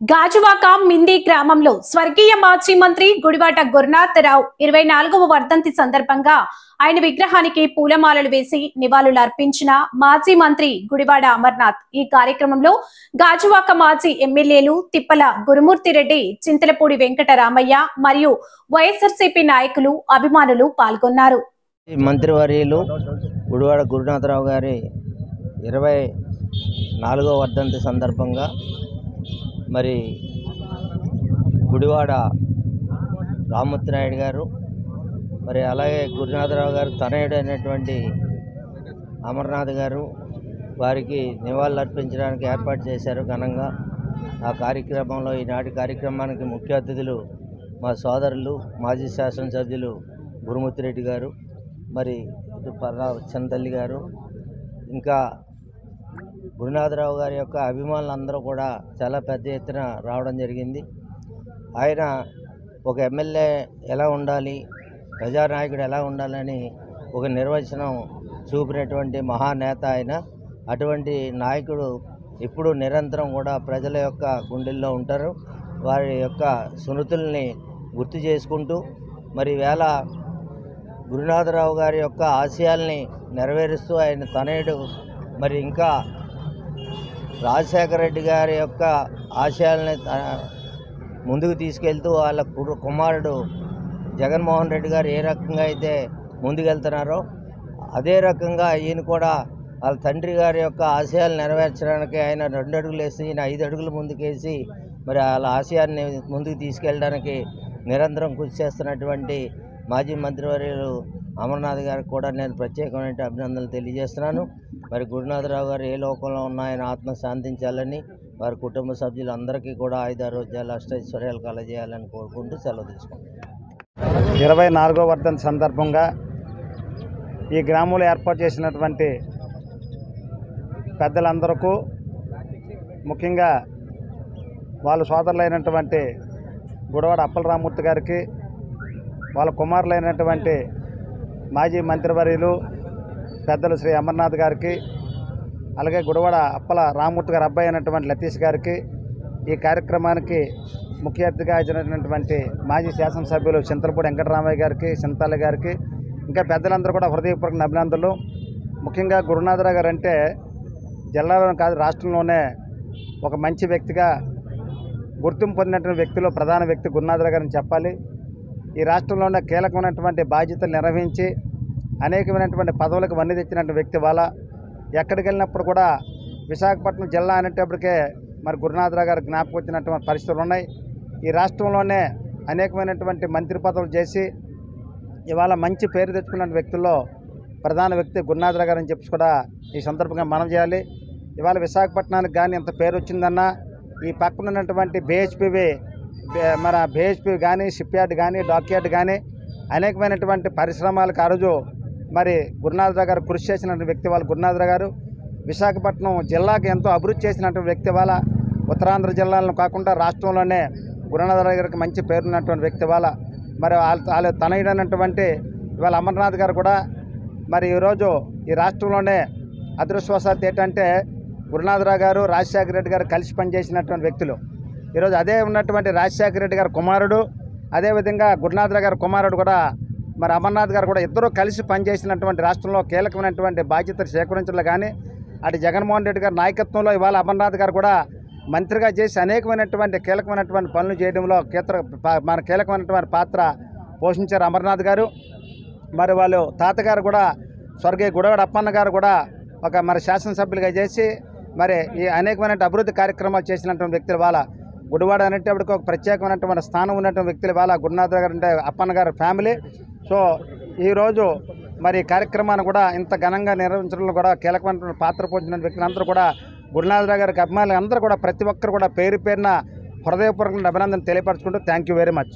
గాజువాక మింది గ్రామంలో స్వర్గీయ మాజీ మంత్రి గుడివాడ గురునాథరావు 24వ వర్ధంతి సందర్భంగా ఆయన విగ్రహానికి పూలమాలలు వేసి నివాళులు అర్పించిన మాజీ మంత్రి గుడివాడ అమర్నాథ్. ఈ కార్యక్రమంలో గాజువాక మాజీ ఎమ్మెల్యేలు తిప్పల గురుమూర్తిరెడ్డి, చింతలపూడి వెంకటరామయ్య మరియు వైఎస్ఆర్సీపీ నాయకులు, అభిమానులు పాల్గొన్నారు. మంత్రివర్యులు గుడివాడ గురునాథరావు గారి 24వ వర్ధంతి సందర్భంగా మరి గుడివాడ రామ్మూర్తి నాయుడు గారు, మరి అలాగే గురునాథరావు గారు తనయుడైనటువంటి అమర్నాథ్ గారు వారికి నివాళులు అర్పించడానికి ఏర్పాటు చేశారు ఘనంగా. ఆ కార్యక్రమంలో ఈనాటి కార్యక్రమానికి ముఖ్య అతిథులు మా సోదరులు మాజీ శాసనసభ్యులు గురుమూర్తిరెడ్డి గారు, మరి చింతల్లి గారు, ఇంకా గురునాథరావు గారి యొక్క అభిమానులందరూ కూడా చాలా పెద్ద ఎత్తున రావడం జరిగింది. ఆయన ఒక ఎమ్మెల్యే ఎలా ఉండాలి, ప్రజానాయకుడు ఎలా ఉండాలని ఒక నిర్వచనం చూపినటువంటి మహానేత ఆయన. అటువంటి నాయకుడు ఇప్పుడు నిరంతరం కూడా ప్రజల యొక్క గుండెల్లో ఉంటారు. వారి యొక్క స్మృతుల్ని గుర్తు చేసుకుంటూ మరి వేళ గురునాథరావు గారి యొక్క ఆశయాల్ని నెరవేరుస్తూ ఆయన తనయుడు మరి ఇంకా రాజశేఖర రెడ్డి గారి యొక్క ఆశయాల్ని ముందుకు తీసుకెళ్తూ వాళ్ళ కుమారుడు జగన్మోహన్ రెడ్డి గారు ఏ రకంగా అయితే ముందుకెళ్తున్నారో అదే రకంగా ఈయన కూడా వాళ్ళ తండ్రి గారి యొక్క ఆశయాలు నెరవేర్చడానికి ఆయన 2 అడుగులు వేసి ఈయన 5 అడుగులు ముందుకేసి మరి వాళ్ళ ఆశయాన్ని ముందుకు తీసుకెళ్ళడానికి నిరంతరం కృషి చేస్తున్నటువంటి మాజీ మంత్రివర్యులు అమర్నాథ్ గారికి కూడా నేను ప్రత్యేకమైన అభినందనలు తెలియజేస్తున్నాను. మరి గురునాథరావు గారు ఏ లోకంలో ఉన్న ఆయన ఆత్మ శాంతించాలని, వారి కుటుంబ సభ్యులందరికీ కూడా ఆయుధారోగ్యాలు అష్టైశ్వర్యాలు కలజేయాలని కోరుకుంటూ సెలవు తీసుకుంటాను. 24వ వర్ధంతి సందర్భంగా ఈ గ్రామంలో ఏర్పాటు చేసినటువంటి పెద్దలందరికీ, ముఖ్యంగా వాళ్ళ సోదరులైనటువంటి గుడివాడ అప్పల రామ్మూర్తి గారికి, వాళ్ళ కుమారులైనటువంటి మాజీ మంత్రివర్యులు పెద్దలు శ్రీ అమర్నాథ్ గారికి, అలాగే గుడివాడ అప్పల రామ్మూర్తి గారి అబ్బాయి అయినటువంటి లతీష్ గారికి, ఈ కార్యక్రమానికి ముఖ్య అతిథిగా హాజరైనటువంటి మాజీ శాసనసభ్యులు చింతలపూడి వెంకటరామయ్య గారికి, చింతల్లి గారికి, ఇంకా పెద్దలందరూ కూడా హృదయపూర్వక అభినందనలు. ముఖ్యంగా గురునాథరావు గారు అంటే జిల్లాలోనే కాదు రాష్ట్రంలోనే ఒక మంచి వ్యక్తిగా గుర్తింపు పొందినటువంటి వ్యక్తిలో ప్రధాన వ్యక్తి గురునాథరావు గారిని చెప్పాలి. ఈ రాష్ట్రంలోనే కీలకమైనటువంటి బాధ్యతలు నిర్వహించి అనేకమైనటువంటి పదవులకు వన్నె తెచ్చినటువంటి వ్యక్తి. వాళ్ళ ఎక్కడికి వెళ్ళినప్పుడు కూడా విశాఖపట్నం జిల్లా అనేటప్పటికే మరి గురునాథరావు గారు జ్ఞాపకం వచ్చినటువంటి పరిస్థితులు ఉన్నాయి. ఈ రాష్ట్రంలోనే అనేకమైనటువంటి మంత్రి పదవులు చేసి ఇవాళ మంచి పేరు తెచ్చుకున్న వ్యక్తుల్లో ప్రధాన వ్యక్తి గురునాథరావు గారు అని చెప్పి కూడా ఈ సందర్భంగా మనం చేయాలి. ఇవాళ విశాఖపట్నానికి కానీ ఎంత పేరు వచ్చిందన్నా ఈ పక్కన ఉన్నటువంటి BHP కానీ, షిప్ యార్డ్ కానీ, డాక్ యార్డ్ కానీ అనేకమైనటువంటి పరిశ్రమలకు ఆ రోజు మరి గురునాథరావు గారు కృషి చేసినటువంటి వ్యక్తి. వాళ్ళ గురునాథరావు గారు విశాఖపట్నం జిల్లాకి ఎంతో అభివృద్ధి చేసినటువంటి వ్యక్తి. వాళ్ళ ఉత్తరాంధ్ర జిల్లాలను కాకుండా రాష్ట్రంలోనే గురునాథరావు గారికి మంచి పేరున్నటువంటి వ్యక్తి. వాళ్ళ మరి వాళ్ళ తనయుడైనటువంటి ఇవాళ అమర్నాథ్ గారు కూడా మరి ఈరోజు ఈ రాష్ట్రంలోనే అదృష్టవశాత్తు ఏంటంటే గురునాథరావు గారు, రాజశేఖర రెడ్డి గారు కలిసి పనిచేసినటువంటి వ్యక్తులు. ఈరోజు అదే ఉన్నటువంటి రాజశేఖర రెడ్డి గారి కుమారుడు, అదేవిధంగా గురునాథరావు గారి కుమారుడు కూడా మరి అమర్నాథ్ గారు కూడా ఇద్దరూ కలిసి పనిచేసినటువంటి రాష్ట్రంలో కీలకమైనటువంటి బాధ్యతలు సేకరించడంలో కానీ, అటు జగన్మోహన్ రెడ్డి గారి నాయకత్వంలో ఇవాళ అమర్నాథ్ గారు కూడా మంత్రిగా చేసి అనేకమైనటువంటి కీలకమైనటువంటి పనులు చేయడంలో కీలకమైనటువంటి పాత్ర పోషించారు అమర్నాథ్ గారు. మరి వాళ్ళు తాతగారు కూడా స్వర్గీయ గుడివాడ అప్పన్న గారు కూడా ఒక మరి శాసనసభ్యులుగా చేసి మరి ఈ అనేకమైన అభివృద్ధి కార్యక్రమాలు చేసినటువంటి వ్యక్తులు. వాళ్ళ గుడివాడ అనేటప్పటికి ఒక ప్రత్యేకమైనటువంటి స్థానం ఉన్నటువంటి వ్యక్తులు. వాళ్ళ గురునాథరావు గారు అంటే అప్పన్న గారి ఫ్యామిలీ. సో ఈరోజు మరి కార్యక్రమాన్ని కూడా ఇంత ఘనంగా నిర్వహించడంలో కూడా కీలకమైనటువంటి పాత్ర పోషించిన వ్యక్తులందరూ కూడా గురునాథరావు గారికి అభిమానులు అందరూ కూడా ప్రతి ఒక్కరు కూడా పేరు పేరున హృదయపూర్వక అభినందన తెలియపరచుకుంటూ థ్యాంక్ యూ వెరీ మచ్.